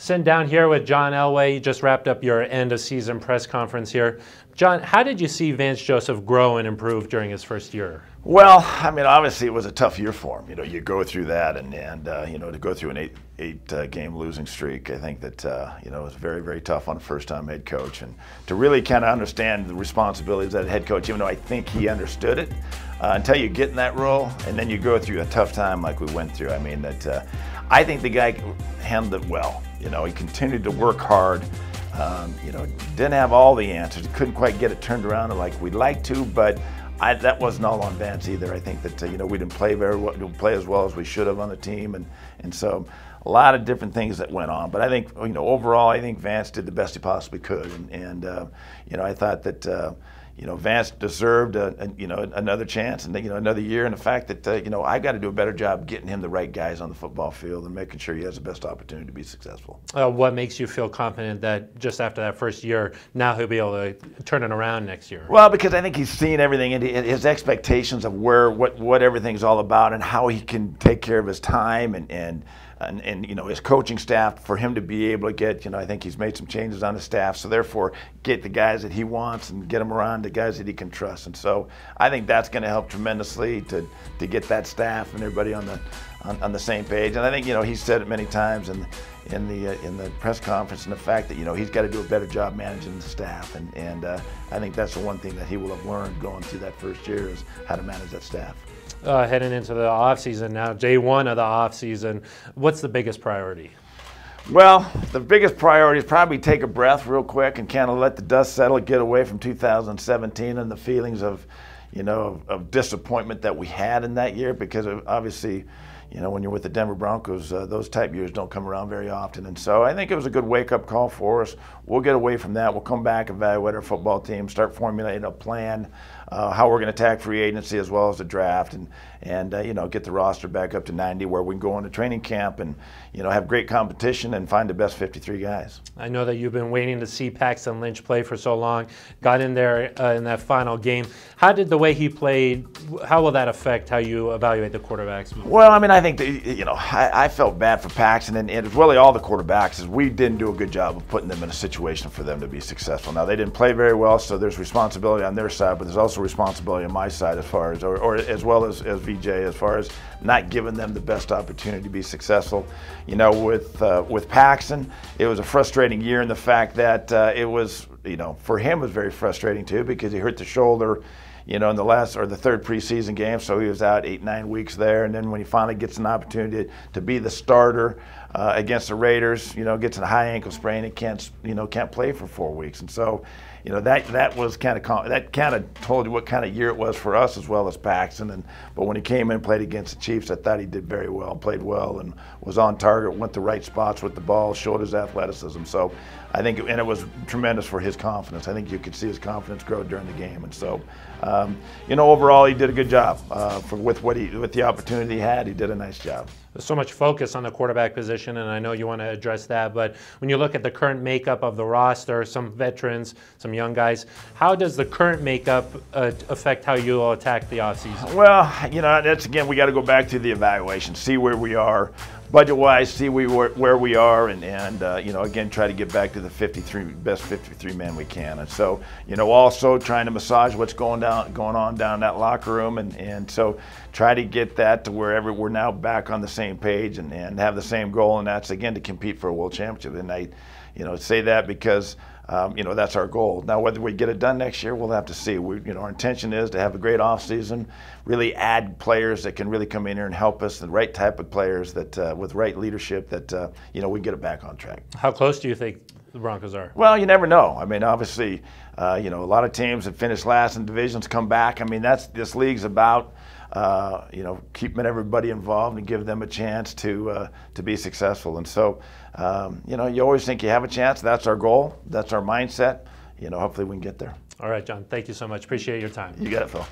Sitting down here with John Elway. You just wrapped up your end of season press conference here. John, how did you see Vance Joseph grow and improve during his first year? Well, I mean, obviously it was a tough year for him. You go through that, and to go through an eight game losing streak, I think that it was very, very tough on a first-time head coach, and to really kind of understand the responsibilities of that head coach, even though I think he understood it, until you get in that role, and then you go through a tough time like we went through. I mean, I think the guy handled it well. He continued to work hard. Didn't have all the answers. Couldn't quite get it turned around like we'd like to, but that wasn't all on Vance either. I think that we didn't play very well, didn't play as well as we should have on the team, and so a lot of different things that went on. But I think overall, I think Vance did the best he possibly could, and I thought that Vance deserved another chance and another year, and the fact that I got to do a better job getting him the right guys on the football field and making sure he has the best opportunity to be successful. What makes you feel confident that just after that first year, now he'll be able to turn it around next year? Well, because I think he's seen everything, and his expectations of what everything's all about and how he can take care of his time and his coaching staff, for him to be able to get, I think he's made some changes on his staff, so therefore get the guys that he wants and get them around the guys that he can trust. And so I think that's going to help tremendously to get that staff and everybody on the same page. And I think he's said it many times in the press conference, and the fact that he's got to do a better job managing the staff, and I think that's the one thing that he will have learned going through that first year is how to manage that staff. Heading into the off season now, day one of the off season, what's the biggest priority? Well, the biggest priority is probably take a breath real quick and kind of let the dust settle, get away from 2017 and the feelings of disappointment that we had in that year, because obviously, when you're with the Denver Broncos, those type years don't come around very often. And so I think it was a good wake-up call for us. We'll get away from that. We'll come back, evaluate our football team, start formulating a plan, how we're going to attack free agency as well as the draft, and get the roster back up to 90 where we can go into training camp and have great competition and find the best 53 guys. I know that you've been waiting to see Paxton Lynch play for so long. Got in there in that final game. How did the way he played, how will that affect how you evaluate the quarterbacks? Well, I mean, I think that, I felt bad for Paxton, and it's really all the quarterbacks, is we didn't do a good job of putting them in a situation for them to be successful. Now, they didn't play very well, so there's responsibility on their side, but there's also responsibility on my side as far as, or as well as VJ, as far as not giving them the best opportunity to be successful. With Paxton, it was a frustrating year in the fact that it was, for him it was very frustrating too, because he hurt the shoulder, in the last or the third preseason game, so he was out 8-9 weeks there, and then when he finally gets an opportunity to be the starter against the Raiders, gets a high ankle sprain and can't play for 4 weeks, and so that was kind of told you what kind of year it was for us as well as Paxton. But when he came in and played against the Chiefs, I thought he did very well, played well, and was on target, went the right spots with the ball, showed his athleticism. So I think, and it was tremendous for his confidence. I think you could see his confidence grow during the game, and so overall he did a good job with the opportunity he had. He did a nice job. There's so much focus on the quarterback position, and I know you want to address that, but when you look at the current makeup of the roster, some veterans, some young guys, how does the current makeup affect how you will attack the offseason? Well, that's, again, we got to go back to the evaluation, see where we are budget-wise, see where we are, and again, try to get back to the best 53 men we can. And so, also trying to massage what's going on down that locker room, and so try to get that to wherever we're now back on the same page and have the same goal, and that's, again, to compete for a world championship. And I say that because that's our goal. Now, whether we get it done next year, we'll have to see. Our intention is to have a great offseason, really add players that can really come in here and help us, the right type of players that, with right leadership, that we get it back on track. How close do you think the Broncos are? Well, you never know. I mean, obviously, a lot of teams that finish last in divisions come back. I mean, this league's about keeping everybody involved and give them a chance to be successful. And so, you always think you have a chance. That's our goal. That's our mindset. Hopefully we can get there. All right, John. Thank you so much. Appreciate your time. You got it, Phil.